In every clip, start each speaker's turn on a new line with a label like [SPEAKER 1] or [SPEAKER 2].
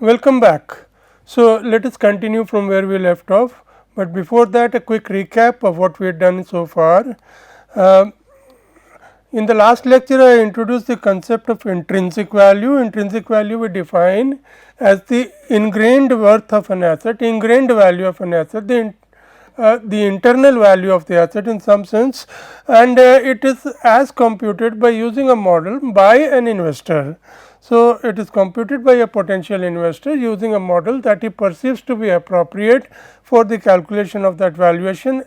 [SPEAKER 1] Welcome back. So, let us continue from where we left off, but before that a quick recap of what we have done so far. In the last lecture I introduced the concept of intrinsic value. Intrinsic value we define as the ingrained worth of an asset, ingrained value of an asset, the internal value of the asset in some sense, and it is as computed by using a model by an investor. So, it is computed by a potential investor using a model that he perceives to be appropriate for the calculation of that valuation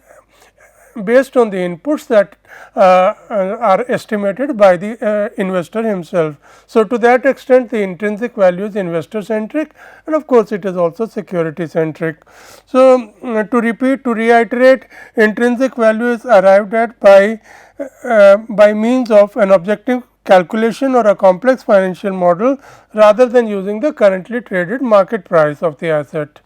[SPEAKER 1] based on the inputs that are estimated by the investor himself. So, to that extent the intrinsic value is investor centric, and of course, it is also security centric. So, to reiterate, intrinsic value is arrived at by means of an objective calculation or a complex financial model rather than using the currently traded market price of the asset.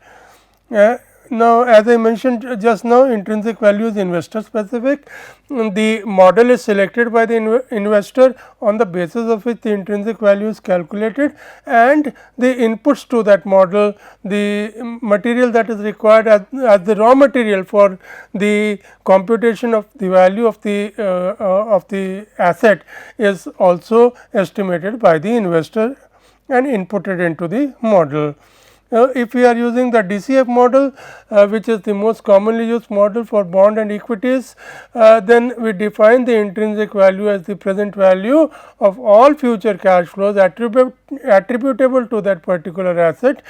[SPEAKER 1] Now, as I mentioned just now, intrinsic value is investor specific. The model is selected by the investor on the basis of which the intrinsic value is calculated, and the inputs to that model, the material that is required as the raw material for the computation of the value of the asset is also estimated by the investor and inputted into the model. If we are using the DCF model, which is the most commonly used model for bond and equities, then we define the intrinsic value as the present value of all future cash flows attributable to that particular asset,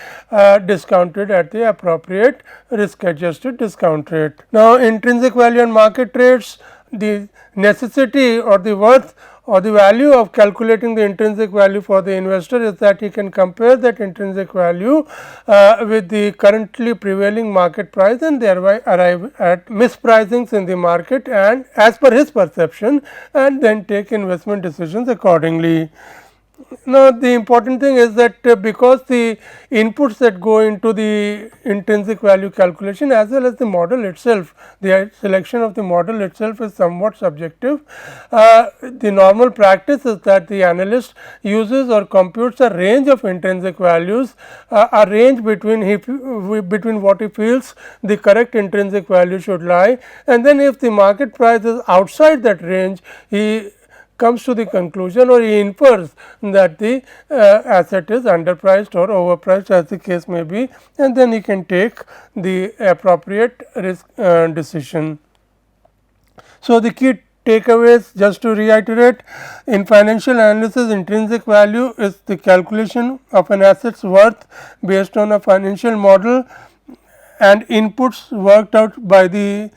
[SPEAKER 1] discounted at the appropriate risk adjusted discount rate. Now, intrinsic value and market rates, the necessity or the worth or the value of calculating the intrinsic value for the investor is that he can compare that intrinsic value with the currently prevailing market price and thereby arrive at mispricings in the market and as per his perception, and then take investment decisions accordingly. Now, the important thing is that because the inputs that go into the intrinsic value calculation as well as the model itself, the selection of the model itself is somewhat subjective. The normal practice is that the analyst uses or computes a range of intrinsic values, a range between what he feels the correct intrinsic value should lie, and then if the market price is outside that range, he comes to the conclusion or he infers that the asset is underpriced or overpriced as the case may be, and then he can take the appropriate risk decision. So, the key takeaways, just to reiterate, in financial analysis, intrinsic value is the calculation of an asset's worth based on a financial model and inputs worked out by the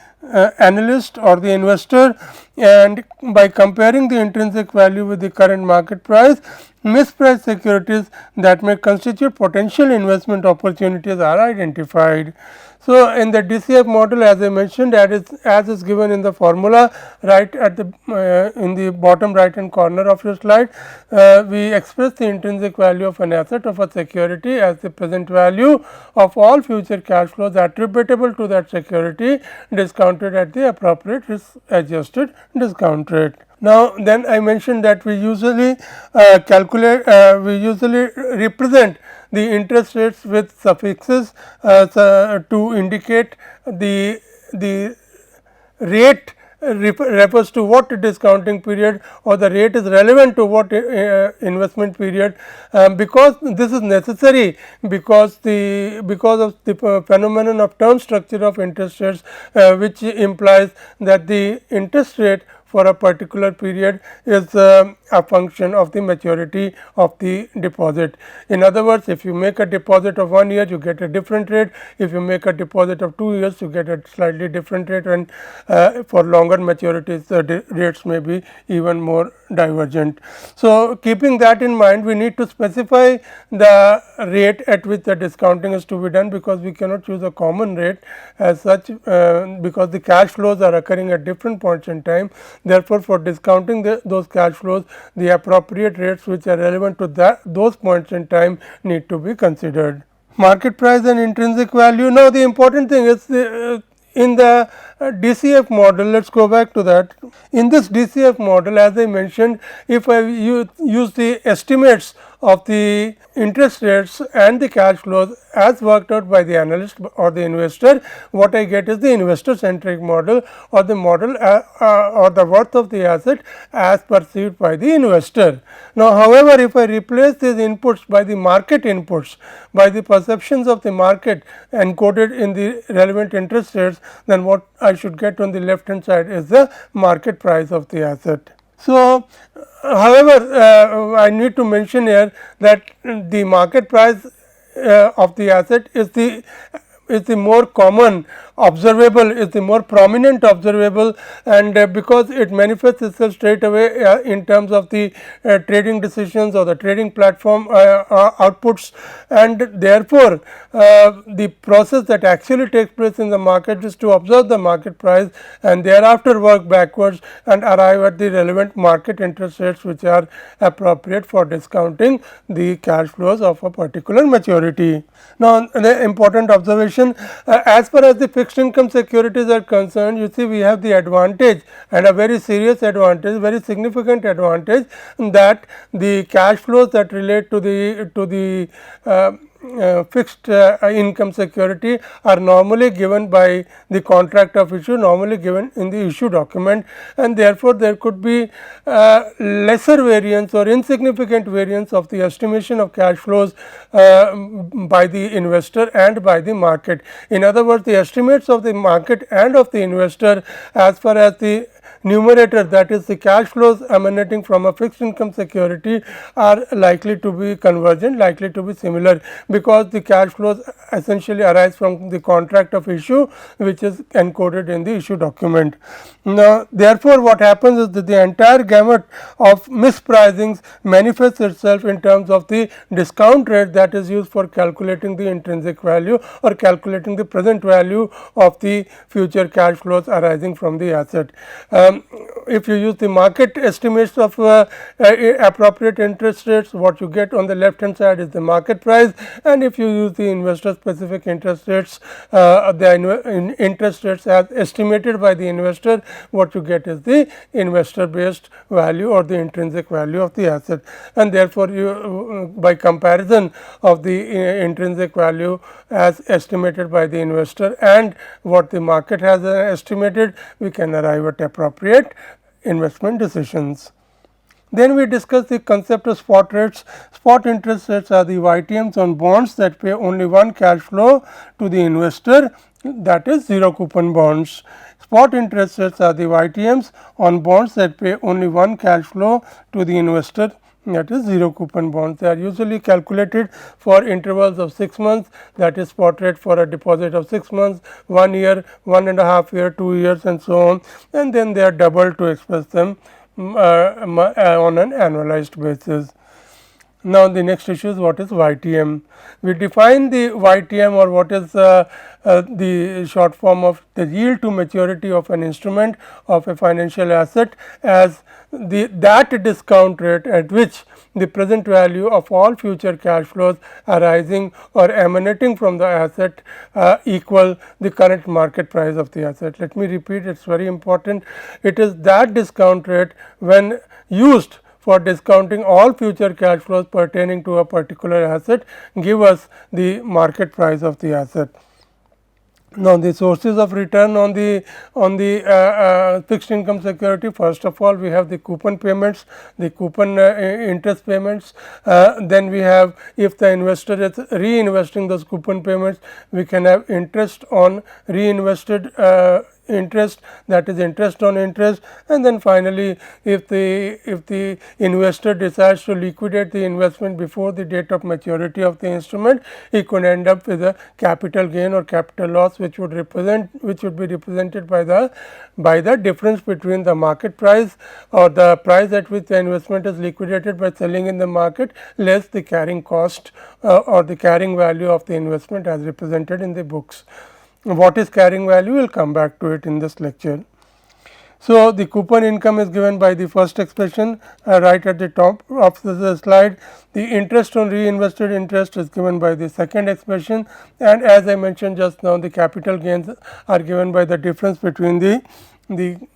[SPEAKER 1] analyst or the investor, and by comparing the intrinsic value with the current market price, mispriced securities that may constitute potential investment opportunities are identified. So, in the DCF model, as I mentioned, as is given in the formula right at the in the bottom right hand corner of your slide, we express the intrinsic value of an asset of a security as the present value of all future cash flows attributable to that security, discounted at the appropriate risk adjusted discount rate. Now, then I mentioned that we usually we usually represent the interest rates with suffixes to indicate the rate refers to what discounting period, or the rate is relevant to what investment period, because this is necessary because of the phenomenon of term structure of interest rates, which implies that the interest rate for a particular period is a function of the maturity of the deposit. In other words, if you make a deposit of 1 year, you get a different rate. If you make a deposit of 2 years, you get a slightly different rate, and for longer maturities, the rates may be even more divergent. So, keeping that in mind, we need to specify the rate at which the discounting is to be done, because we cannot use a common rate as such, because the cash flows are occurring at different points in time. Therefore, for discounting those cash flows, the appropriate rates which are relevant to those points in time need to be considered. Market price and intrinsic value. Now, the important thing is in the DCF model, let us go back to that. In this DCF model, as I mentioned, if I use the estimates of the interest rates and the cash flows as worked out by the analyst or the investor, what I get is the investor centric model, or the model or the worth of the asset as perceived by the investor. Now, however, if I replace these inputs by the market inputs, by the perceptions of the market encoded in the relevant interest rates, then what I should get on the left hand side is the market price of the asset. So, however, I need to mention here that the market price of the asset is the more common observable, is the more prominent observable, and because it manifests itself straight away in terms of the trading decisions or the trading platform outputs, and therefore, the process that actually takes place in the market is to observe the market price and thereafter work backwards and arrive at the relevant market interest rates which are appropriate for discounting the cash flows of a particular maturity. Now, the important observation, as far as the fixed income securities are concerned, you see we have the advantage, and a very serious advantage, very significant advantage, that the cash flows that relate to the fixed income security are normally given by the contract of issue, normally given in the issue document, and therefore, there could be lesser variance or insignificant variance of the estimation of cash flows by the investor and by the market. In other words, the estimates of the market and of the investor as far as the numerator, that is the cash flows emanating from a fixed income security, are likely to be convergent, likely to be similar, because the cash flows essentially arise from the contract of issue which is encoded in the issue document. Now, therefore, what happens is that the entire gamut of mispricings manifests itself in terms of the discount rate that is used for calculating the intrinsic value or calculating the present value of the future cash flows arising from the asset. If you use the market estimates of appropriate interest rates, what you get on the left hand side is the market price, and if you use the investor specific interest rates, the interest rates as estimated by the investor, what you get is the investor based value or the intrinsic value of the asset, and therefore, you by comparison of the intrinsic value as estimated by the investor and what the market has estimated, we can arrive at appropriate investment decisions. Then we discuss the concept of spot rates. Spot interest rates are the YTMs on bonds that pay only one cash flow to the investor, that is 0 coupon bonds. Spot interest rates are the YTMs on bonds that pay only one cash flow to the investor, that is 0 coupon bonds. They are usually calculated for intervals of 6 months, that is spot rate for a deposit of 6 months, 1 year, 1.5 year, 2 years, and so on, and then they are doubled to express them on an annualized basis. Now, the next issue is what is YTM. We define the YTM, or what is the short form of the yield to maturity of an instrument of a financial asset, as that discount rate at which the present value of all future cash flows arising or emanating from the asset equal the current market price of the asset. Let me repeat, it is very important. It is that discount rate when used for discounting all future cash flows pertaining to a particular asset give us the market price of the asset. Now, the sources of return on the fixed income security, first of all we have the coupon payments, the coupon interest payments, then we have, if the investor is reinvesting those coupon payments, we can have interest on reinvested interest, that is interest on interest, and then finally, if the investor decides to liquidate the investment before the date of maturity of the instrument, he could end up with a capital gain or capital loss, which would be represented by the difference between the market price or the price at which the investment is liquidated by selling in the market less the carrying cost or the carrying value of the investment as represented in the books. What is carrying value? We will come back to it in this lecture. So, the coupon income is given by the first expression right at the top of the slide. The interest on reinvested interest is given by the second expression, and as I mentioned just now, the capital gains are given by the difference between the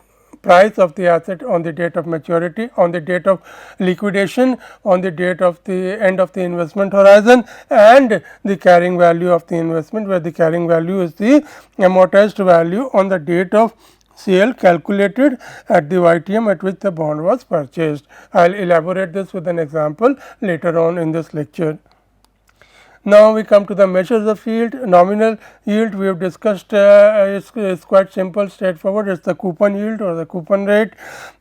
[SPEAKER 1] price of the asset on the date of maturity, on the date of liquidation, on the date of the end of the investment horizon, and the carrying value of the investment, where the carrying value is the amortized value on the date of sale calculated at the YTM at which the bond was purchased. I will elaborate this with an example later on in this lecture. Now, we come to the measures of yield. Nominal yield we have discussed is quite simple, straightforward. It is the coupon yield or the coupon rate.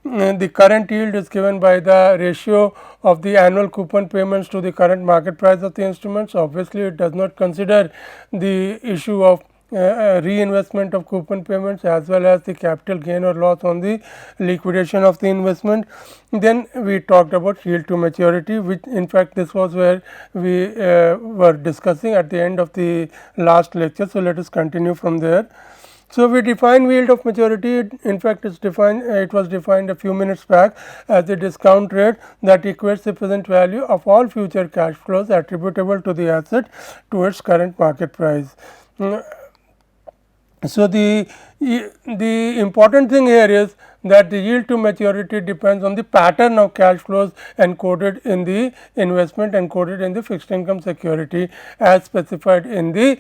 [SPEAKER 1] The current yield is given by the ratio of the annual coupon payments to the current market price of the instruments. Obviously, it does not consider the issue of reinvestment of coupon payments as well as the capital gain or loss on the liquidation of the investment. Then we talked about yield to maturity, which in fact this was where we were discussing at the end of the last lecture. So, let us continue from there. So, we define yield of maturity. In fact, it was defined a few minutes back as the discount rate that equates the present value of all future cash flows attributable to the asset to its current market price. So, the important thing here is that the yield to maturity depends on the pattern of cash flows encoded in the investment, encoded in the fixed income security as specified in the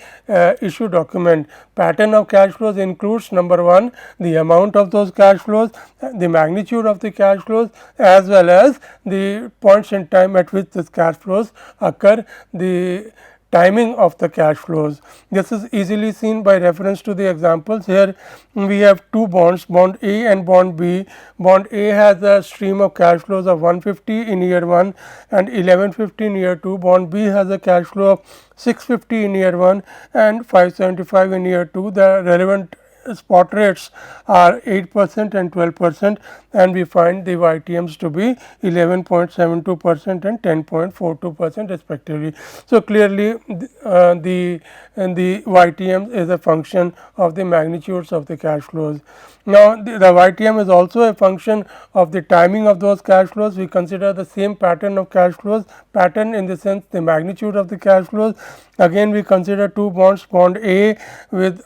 [SPEAKER 1] issue document. Pattern of cash flows includes number 1, the amount of those cash flows, the magnitude of the cash flows, as well as the points in time at which these cash flows occur, the timing of the cash flows. This is easily seen by reference to the examples. Here we have two bonds, bond A and bond B. Bond A has a stream of cash flows of 150 in year 1 and 1150 in year 2. Bond B has a cash flow of 650 in year 1 and 575 in year 2. The relevant spot rates are 8% and 12%, and we find the YTMs to be 11.72% and 10.42% respectively. So, clearly the YTM is a function of the magnitudes of the cash flows. Now, the YTM is also a function of the timing of those cash flows. We consider the same pattern of cash flows, pattern in the sense the magnitude of the cash flows. Again, we consider two bonds, bond A with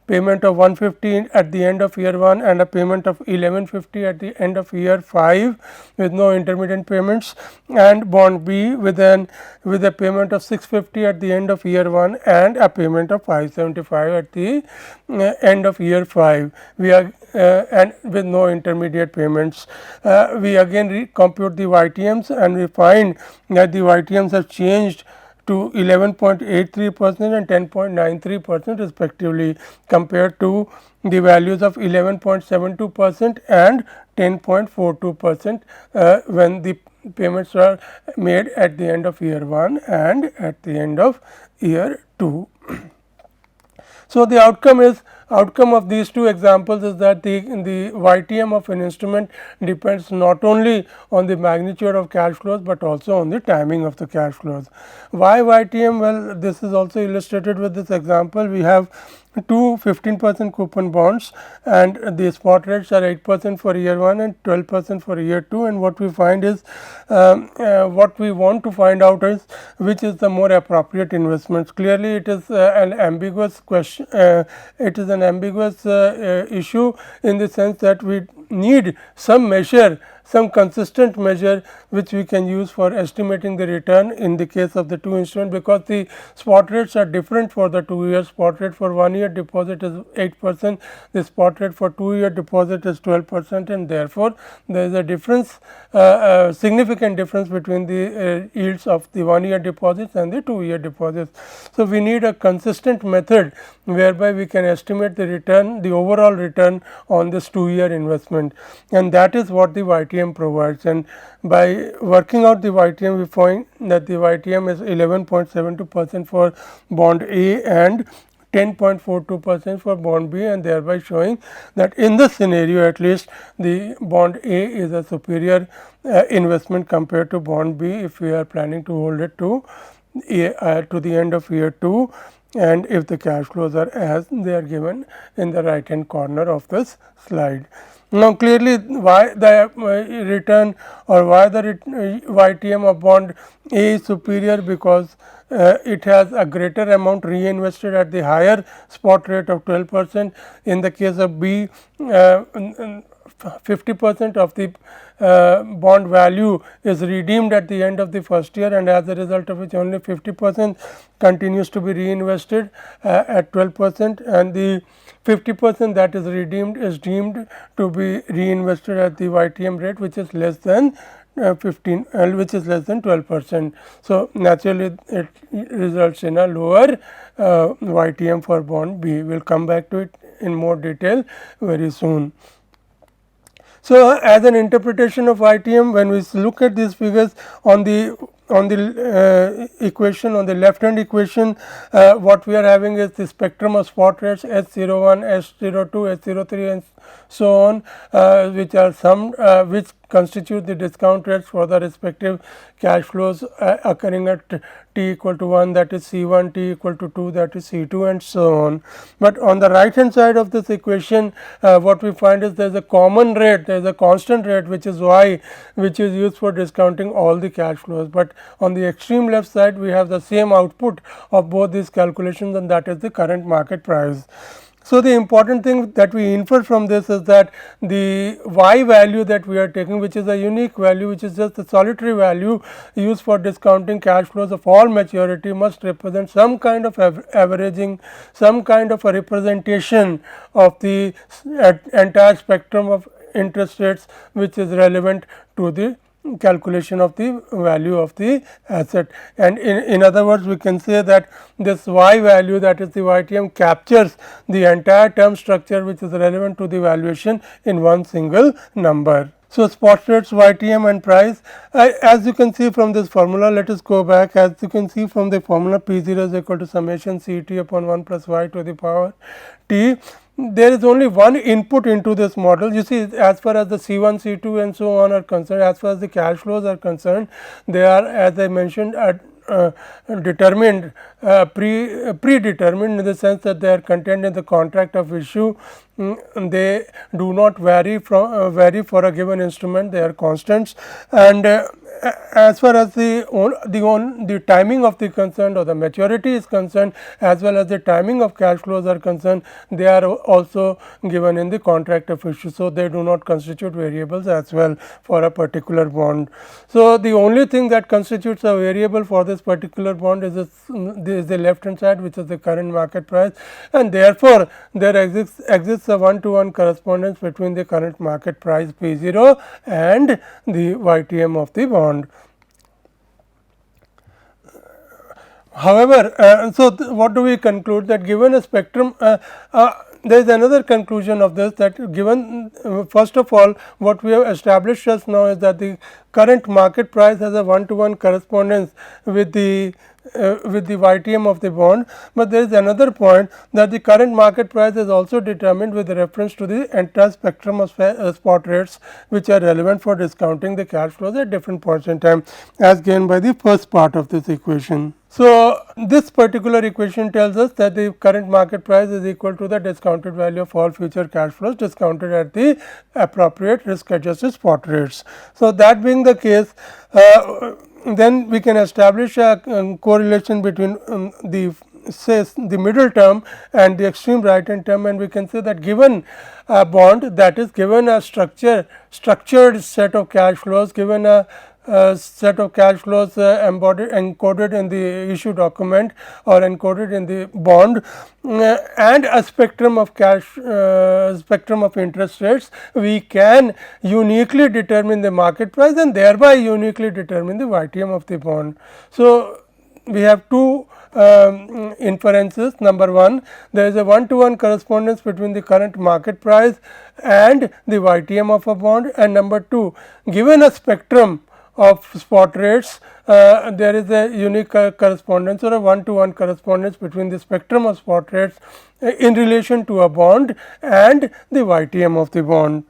[SPEAKER 1] payment of 150 at the end of year 1 and a payment of 1150 at the end of year 5 with no intermittent payments, and bond B with a payment of 650 at the end of year 1 and a payment of 575 at the end of year 5. We are and with no intermediate payments. We again compute the YTMs and we find that the YTMs have changed to 11.83% and 10.93% respectively, compared to the values of 11.72% and 10.42% when the payments are made at the end of year 1 and at the end of year 2. So, the outcome of these two examples is that the YTM of an instrument depends not only on the magnitude of cash flows, but also on the timing of the cash flows. Why YTM? Well, this is also illustrated with this example. We have two 15% coupon bonds and the spot rates are 8% for year 1 and 12% for year 2, and what we find is what we want to find out is which is the more appropriate investments. Clearly, it is an ambiguous question, it is an ambiguous issue in the sense that we need some measure, some consistent measure which we can use for estimating the return in the case of the two instruments, because the spot rates are different for the 2 year. Spot rate for 1 year deposit is 8%, the spot rate for 2 year deposit is 12%, and therefore, there is a difference, significant difference between the yields of the 1 year deposits and the 2 year deposits. So, we need a consistent method whereby we can estimate the return, the overall return on this 2 year investment, and that is what the YTM provides. And by working out the YTM, we find that the YTM is 11.72% for bond A and 10.42% for bond B, and thereby showing that in this scenario at least the bond A is a superior investment compared to bond B if we are planning to hold it to the end of year 2. and if the cash flows are as they are given in the right hand corner of this slide. Now, clearly why the return or why the YTM of bond A is superior, because it has a greater amount reinvested at the higher spot rate of 12%. In the case of B, 50% of the bond value is redeemed at the end of the first year, and as a result of which only 50% continues to be reinvested at 12%, and the 50% that is redeemed is deemed to be reinvested at the YTM rate, which is less than 12%. So, naturally it results in a lower YTM for bond B. We will come back to it in more detail very soon. So, as an interpretation of YTM, when we look at these figures on the equation, on the left hand equation, what we are having is the spectrum of spot rates S01, S02, S03 and so on, which are summed, which constitute the discount rates for the respective cash flows occurring at t equal to 1, that is C1, t equal to 2, that is C2 and so on. But on the right hand side of this equation, what we find is there is a common rate, there is a constant rate, which is y, which is used for discounting all the cash flows. But on the extreme left side, we have the same output of both these calculations, and that is the current market price. So, the important thing that we infer from this is that the y value that we are taking, which is a unique value, which is just a solitary value used for discounting cash flows of all maturity, must represent some kind of averaging, some kind of a representation of the entire spectrum of interest rates, which is relevant to the calculation of the value of the asset. And in other words, we can say that this y value, that is the YTM, captures the entire term structure which is relevant to the valuation in one single number. So, spot rates, YTM and price, as you can see from this formula, let us go back. As you can see from the formula, P0 is equal to summation CT upon 1 plus y to the power t. There is only one input into this model. You see, as far as the C1, C2 and so on are concerned, as far as the cash flows are concerned, they are, as I mentioned, determined, predetermined in the sense that they are contained in the contract of issue. They do not vary for a given instrument, they are constants. And as far as the timing of the concerned or the maturity is concerned, as well as the timing of cash flows are concerned, they are also given in the contract of issue. So, they do not constitute variables as well for a particular bond. So, the only thing that constitutes a variable for this particular bond is the left hand side, which is the current market price, and therefore, there exists a one-to-one correspondence between the current market price P0 and the YTM of the bond. However, so what do we conclude? That given a spectrum, there is another conclusion of this, that given first of all, what we have established just now is that the current market price has a one-to-one correspondence with the YTM of the bond, but there is another point, that the current market price is also determined with reference to the entire spectrum of spot rates, which are relevant for discounting the cash flows at different points in time, as given by the first part of this equation. So, this particular equation tells us that the current market price is equal to the discounted value of all future cash flows discounted at the appropriate risk adjusted spot rates. So, that being the case, then we can establish a correlation between the middle term and the extreme right hand term, and we can say that given a bond, that is given a structured set of cash flows, given a set of cash flows encoded in the issue document or encoded in the bond, and a spectrum of spectrum of interest rates, we can uniquely determine the market price and thereby uniquely determine the YTM of the bond. So, we have two inferences. Number one, there is a one-to-one correspondence between the current market price and the YTM of a bond, and number two, given a spectrum of spot rates, there is a unique correspondence or a one-to-one correspondence between the spectrum of spot rates in relation to a bond and the YTM of the bond.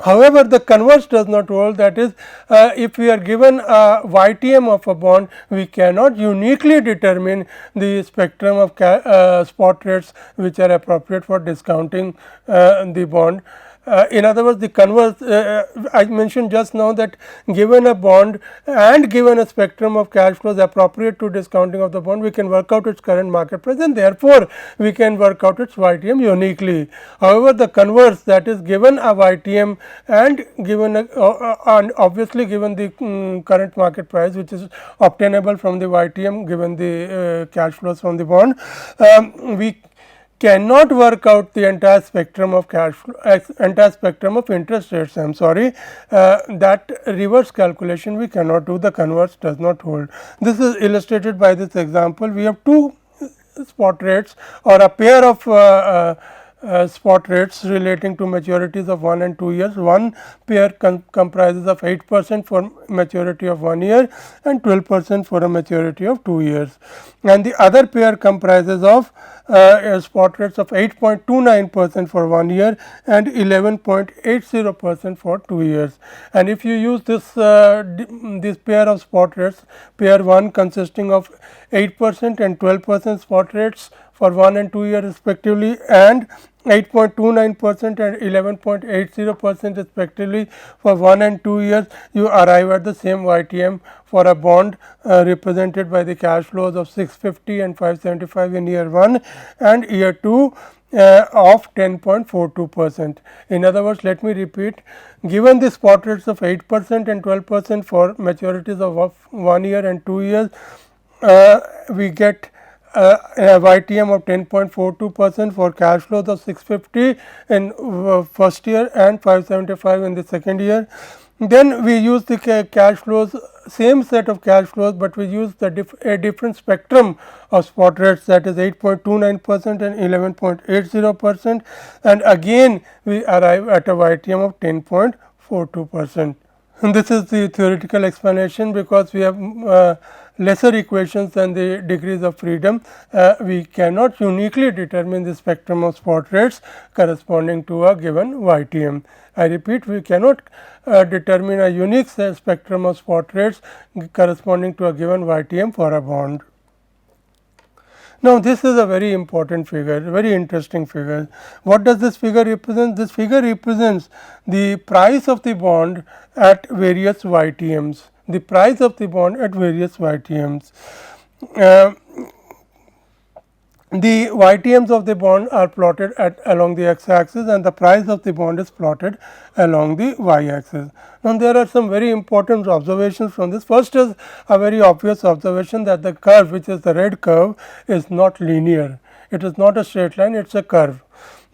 [SPEAKER 1] However, the converse does not hold, that is, if we are given a YTM of a bond, we cannot uniquely determine the spectrum of spot rates which are appropriate for discounting the bond. In other words, the converse, I mentioned just now that given a bond and given a spectrum of cash flows appropriate to discounting of the bond, we can work out its current market price, and therefore, we can work out its YTM uniquely. However, the converse, that is, given a YTM and given and obviously given the current market price which is obtainable from the YTM given the cash flows from the bond, we cannot work out the entire spectrum of cash flow, entire spectrum of interest rates. I am sorry, that reverse calculation we cannot do, the converse does not hold. This is illustrated by this example. We have two spot rates or a pair of spot rates relating to maturities of 1 and 2 years. One pair comprises of 8% for maturity of 1 year and 12% for a maturity of 2 years, and the other pair comprises of spot rates of 8.29% for 1 year and 11.80% for 2 years. And if you use this pair of spot rates, pair 1 consisting of 8% and 12% spot rates for 1 and 2 years respectively, and 8.29% and 11.80% respectively for 1 and 2 years, you arrive at the same YTM for a bond represented by the cash flows of 650 and 575 in year 1 and year 2 of 10.42%. In other words, let me repeat, given the spot rates of 8% and 12% for maturities of 1 year and 2 years, we get a YTM of 10.42% for cash flows of 650 in first year and 575 in the second year. Then we use the cash flows, same set of cash flows, but we use a different spectrum of spot rates, that is 8.29% and 11.80%, and again we arrive at a YTM of 10.42%. And this is the theoretical explanation. Because we have lesser equations than the degrees of freedom, we cannot uniquely determine the spectrum of spot rates corresponding to a given YTM. I repeat, we cannot determine a unique spectrum of spot rates corresponding to a given YTM for a bond. Now, this is a very important figure, very interesting figure. What does this figure represent? This figure represents the price of the bond at various YTMs, the price of the bond at various YTMs. The YTMs of the bond are plotted along the x axis, and the price of the bond is plotted along the y axis. Now, there are some very important observations from this. First is a very obvious observation, that the curve, which is the red curve, is not linear. It is not a straight line, it is a curve.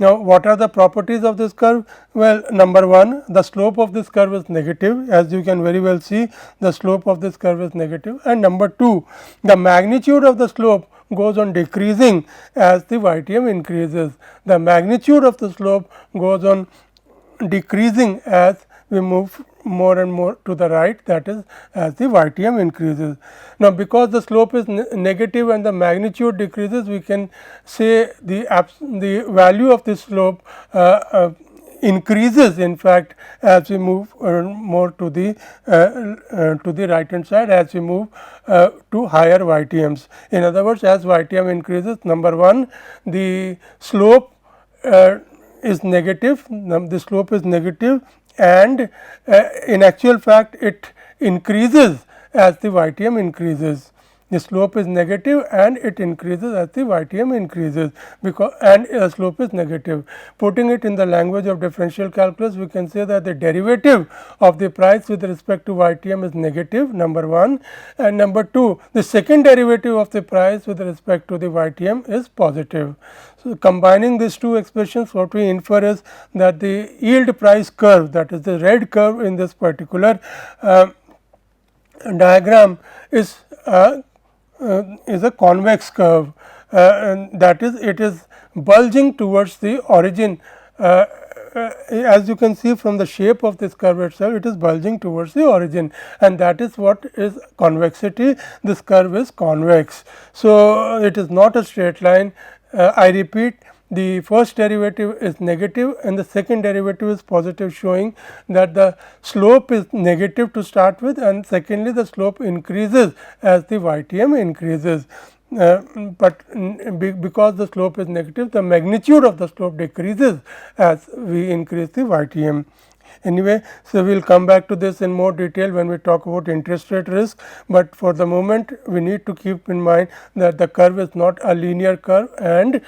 [SPEAKER 1] Now, what are the properties of this curve? Well, number 1, the slope of this curve is negative, as you can very well see, the slope of this curve is negative, and number 2, the magnitude of the slope goes on decreasing as the YTM increases. The magnitude of the slope goes on decreasing as we move more and more to the right, that is, as the YTM increases. Now, because the slope is negative and the magnitude decreases, we can say the value of the slope increases, in fact, as we move more to the right hand side, as we move to higher YTMs. In other words, as YTM increases, number 1, the slope is negative, the slope is negative, and in actual fact it increases as the YTM increases. The slope is negative and it increases as the YTM increases, because slope is negative. Putting it in the language of differential calculus, we can say that the derivative of the price with respect to YTM is negative, number 1, and number 2, the second derivative of the price with respect to the YTM is positive. So, combining these two expressions, what we infer is that the yield price curve, that is the red curve in this particular diagram, is a convex curve, and that is, it is bulging towards the origin. As you can see from the shape of this curve itself, it is bulging towards the origin, and that is what is convexity. This curve is convex. So, it is not a straight line. I repeat, the first derivative is negative and the second derivative is positive, showing that the slope is negative to start with, and secondly the slope increases as the YTM increases. But because the slope is negative, the magnitude of the slope decreases as we increase the YTM. Anyway, so we will come back to this in more detail when we talk about interest rate risk, but for the moment we need to keep in mind that the curve is not a linear curve, and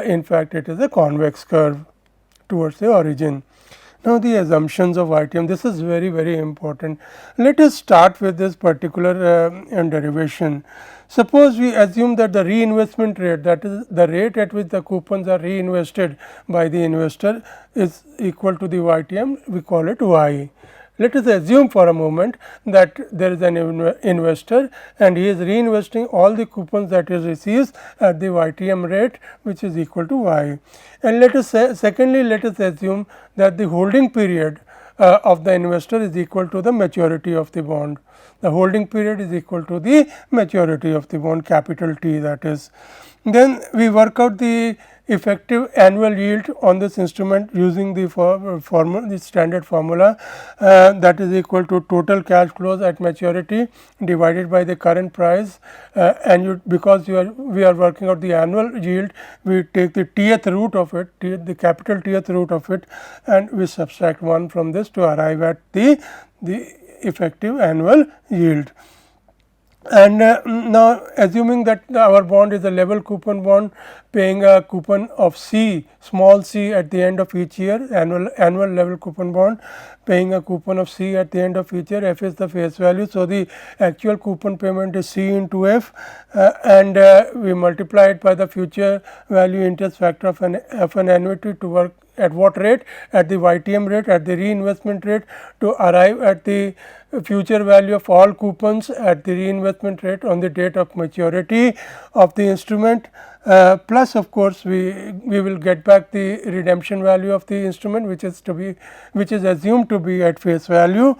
[SPEAKER 1] in fact it is a convex curve towards the origin. Now, the assumptions of YTM, this is very important. Let us start with this particular derivation. Suppose we assume that the reinvestment rate, that is the rate at which the coupons are reinvested by the investor, is equal to the YTM, we call it Y. Let us assume for a moment that there is an investor and he is reinvesting all the coupons that he receives at the YTM rate, which is equal to Y. And let us say, secondly, let us assume that the holding period of the investor is equal to the maturity of the bond. The holding period is equal to the maturity of the bond, capital T, that is. Then we work out the effective annual yield on this instrument using the formula, the standard formula, that is equal to total cash flows at maturity divided by the current price, and because we are working out the annual yield, we take the tth root of it, the capital Tth root of it, and we subtract 1 from this to arrive at the effective annual yield. And now, assuming that our bond is a level coupon bond paying a coupon of C, small c at the end of each year, annual level coupon bond paying a coupon of C at the end of each year, F is the face value. So, the actual coupon payment is C into F, and we multiply it by the future value interest factor of an annuity to work at what rate? At the YTM rate, at the reinvestment rate, to arrive at the future value of all coupons at the reinvestment rate on the date of maturity of the instrument, plus of course we will get back the redemption value of the instrument, which is assumed to be at face value.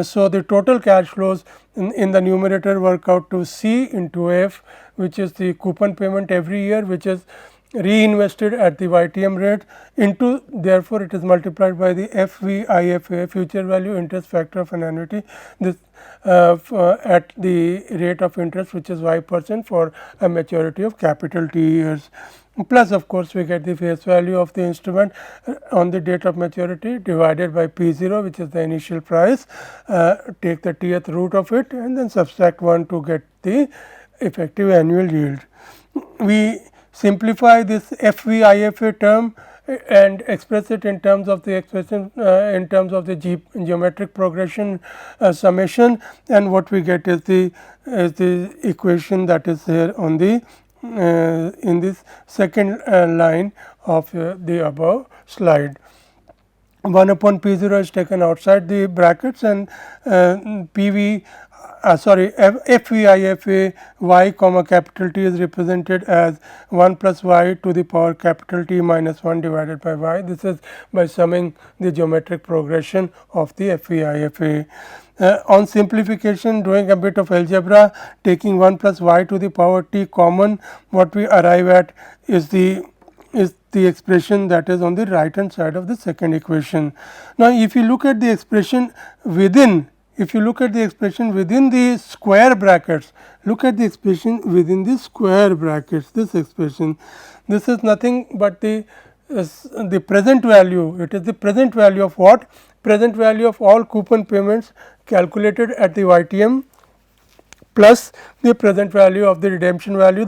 [SPEAKER 1] So, the total cash flows in the numerator work out to C into F, which is the coupon payment every year, which is reinvested at the YTM rate, into, therefore, it is multiplied by the FVIFA, future value interest factor of an annuity, this at the rate of interest, which is y% for a maturity of capital T years. Plus, of course, we get the face value of the instrument on the date of maturity divided by P0, which is the initial price, take the tth root of it, and then subtract 1 to get the effective annual yield. We simplify this FVIFA term and express it in terms of the expression in terms of the geometric progression summation, and what we get is the equation that is here on the in this second line of the above slide. 1 upon P0 is taken outside the brackets, and FVIFA y comma capital T is represented as 1 plus y to the power capital T minus 1 divided by y. This is by summing the geometric progression of the FVIFA. On simplification, doing a bit of algebra, taking 1 plus y to the power t common, what we arrive at is the expression that is on the right hand side of the second equation. Now, if you look at the expression within, the square brackets, look at the expression within the square brackets, this expression, this is nothing but the present value. It is the present value of what? Present value of all coupon payments calculated at the YTM plus the present value of the redemption value,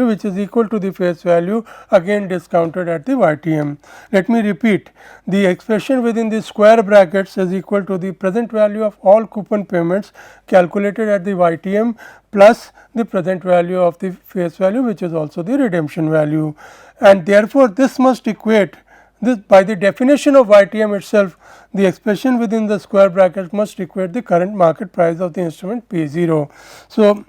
[SPEAKER 1] which is equal to the face value, again discounted at the YTM. Let me repeat, the expression within the square brackets is equal to the present value of all coupon payments calculated at the YTM plus the present value of the face value, which is also the redemption value, and therefore, this must equate. This, by the definition of YTM itself, the expression within the square bracket must equate the current market price of the instrument P0. So,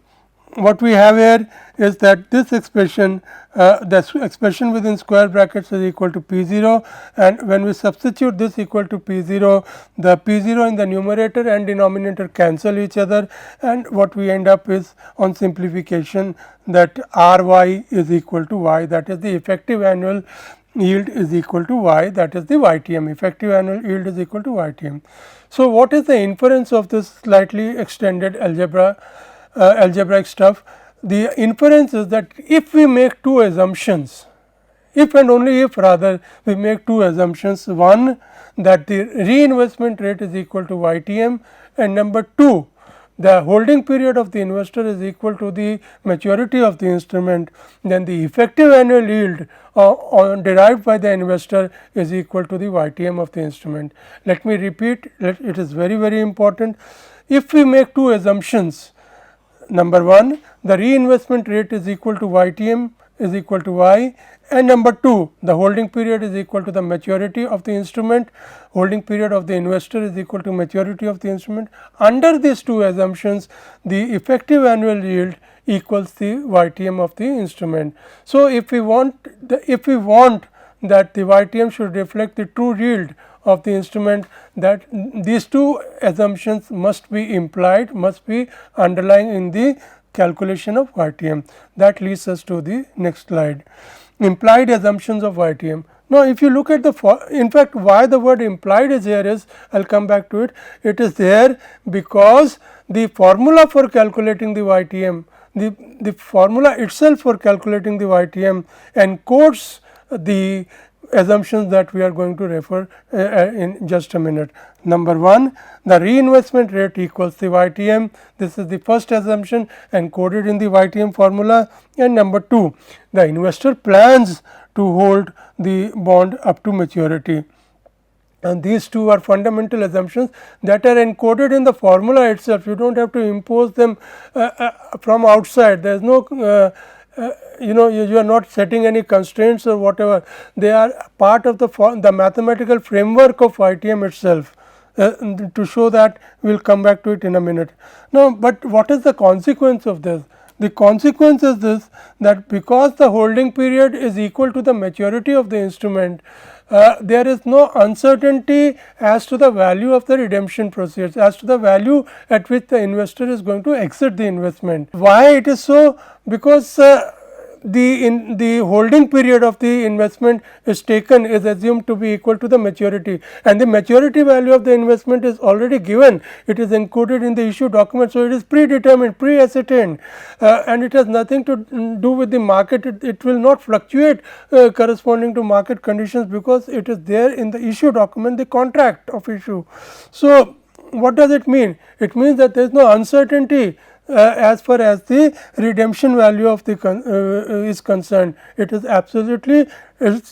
[SPEAKER 1] what we have here is that this expression, the expression within square brackets is equal to P 0, and when we substitute this equal to P 0, the P 0 in the numerator and denominator cancel each other, and what we end up is on simplification that R y is equal to y, that is the effective annual yield is equal to y, that is the YTM, effective annual yield is equal to YTM. So, what is the inference of this slightly extended algebraic stuff? The inference is that if we make two assumptions, if and only if rather we make two assumptions, one that the reinvestment rate is equal to YTM, and number two, the holding period of the investor is equal to the maturity of the instrument, then the effective annual yield derived by the investor is equal to the YTM of the instrument. Let me repeat, it is very important. If we make two assumptions, number one, the reinvestment rate is equal to YTM is equal to y, and number two, the holding period is equal to the maturity of the instrument, holding period of the investor is equal to maturity of the instrument. Under these two assumptions, the effective annual yield equals the YTM of the instrument. So, if we want that the YTM should reflect the true yield of the instrument, that these two assumptions must be implied, must be underlying in the calculation of YTM. That leads us to the next slide, implied assumptions of YTM. Now, if you look at the in fact, why the word implied is here is, I will come back to it. It is there because the formula for calculating the YTM, the formula itself for calculating the YTM encodes the assumptions that we are going to refer in just a minute. Number one, the reinvestment rate equals the YTM. This is the first assumption encoded in the YTM formula, and number two, the investor plans to hold the bond up to maturity. And these two are fundamental assumptions that are encoded in the formula itself. You do not have to impose them from outside. There is no you are not setting any constraints or whatever. They are part of the mathematical framework of YTM itself. To show that, we will come back to it in a minute. Now, but what is the consequence of this? The consequence is this, that because the holding period is equal to the maturity of the instrument, there is no uncertainty as to the value of the redemption proceeds, as to the value at which the investor is going to exit the investment. Why it is so? Because the holding period of the investment is assumed to be equal to the maturity, and the maturity value of the investment is already given. It is encoded in the issue document. So, it is predetermined, pre-ascertained, and it has nothing to do with the market. It will not fluctuate corresponding to market conditions, because it is there in the issue document, the contract of issue. So, what does it mean? It means that there is no uncertainty as far as the redemption value of the is concerned. It is absolutely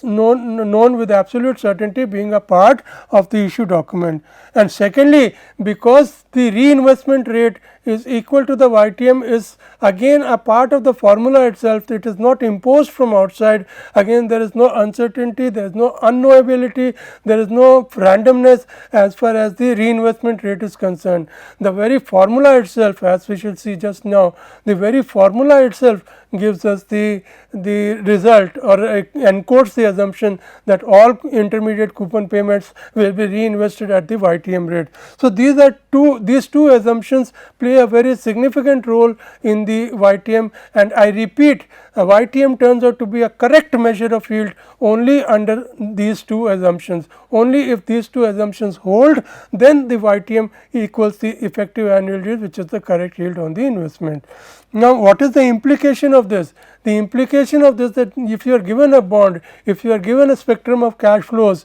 [SPEAKER 1] known with absolute certainty, being a part of the issue document. And secondly, because the reinvestment rate is equal to the YTM is again a part of the formula itself. It is not imposed from outside. Again, there is no uncertainty, there is no unknowability, there is no randomness as far as the reinvestment rate is concerned. The very formula itself, as we shall see just now, the very formula itself gives us the result, or encodes the assumption that all intermediate coupon payments will be reinvested at the YTM rate. So, these two assumptions play a very significant role in the YTM, and I repeat, YTM turns out to be a correct measure of yield only under these two assumptions. Only if these two assumptions hold, then the YTM equals the effective annual yield, which is the correct yield on the investment. Now, what is the implication of this? The implication of this, that if you are given a bond, if you are given a spectrum of cash flows,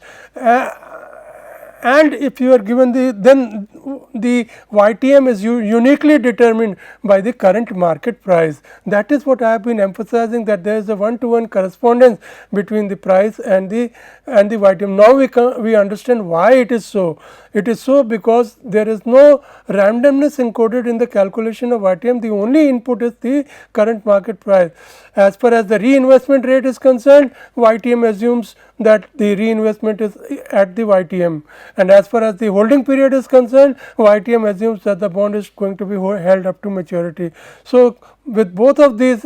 [SPEAKER 1] and if you are given then the YTM is uniquely determined by the current market price. That is what I have been emphasizing, that there is a one-to-one correspondence between the price and the YTM. Now, we understand why it is so. It is so because there is no randomness encoded in the calculation of YTM. The only input is the current market price. As far as the reinvestment rate is concerned, YTM assumes that the reinvestment is at the YTM, and as far as the holding period is concerned, YTM assumes that the bond is going to be held up to maturity. So, with both of these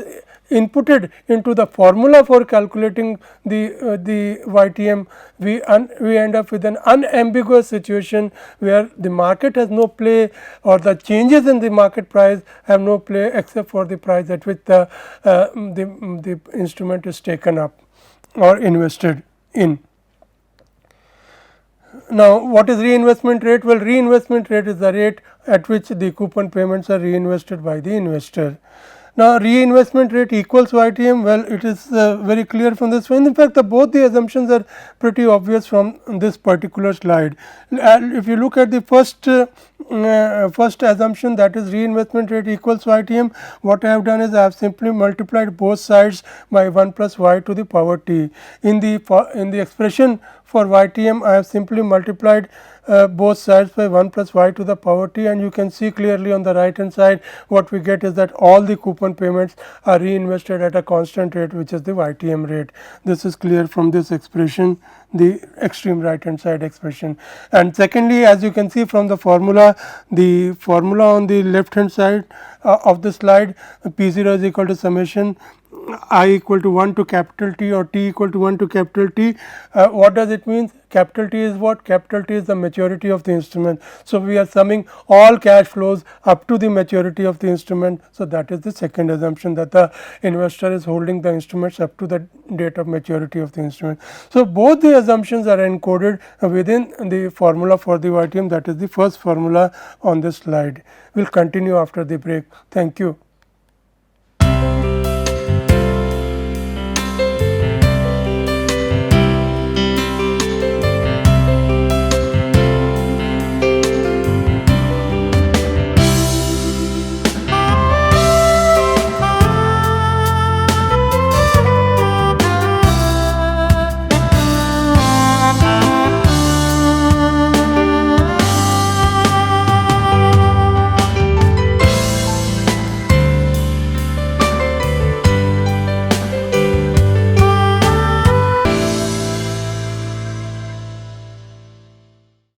[SPEAKER 1] inputted into the formula for calculating the YTM, we end up with an unambiguous situation where the market has no play, or the changes in the market price have no play except for the price at which the instrument is taken up or invested in. Now, what is reinvestment rate? Well, reinvestment rate is the rate at which the coupon payments are reinvested by the investor. Now, reinvestment rate equals YTM. Well, it is very clear from this one. In fact, both the assumptions are pretty obvious from this particular slide. If you look at the first assumption, that is reinvestment rate equals YTM, what I have done is I have simply multiplied both sides by 1 plus y to the power t. In the expression for YTM, I have simply multiplied both sides by 1 plus y to the power t, and you can see clearly on the right hand side what we get is that all the coupon payments are reinvested at a constant rate, which is the YTM rate. This is clear from this expression, the extreme right hand side expression. And secondly, as you can see from the formula on the left hand side of the slide, P0 is equal to summation I equal to 1 to capital T or T equal to 1 to capital T. What does it mean? Capital T is what? Capital T is the maturity of the instrument. So, we are summing all cash flows up to the maturity of the instrument. So, that is the second assumption, that the investor is holding the instruments up to the date of maturity of the instrument. So, both the assumptions are encoded within the formula for the YTM, that is the first formula on this slide. We will continue after the break. Thank you.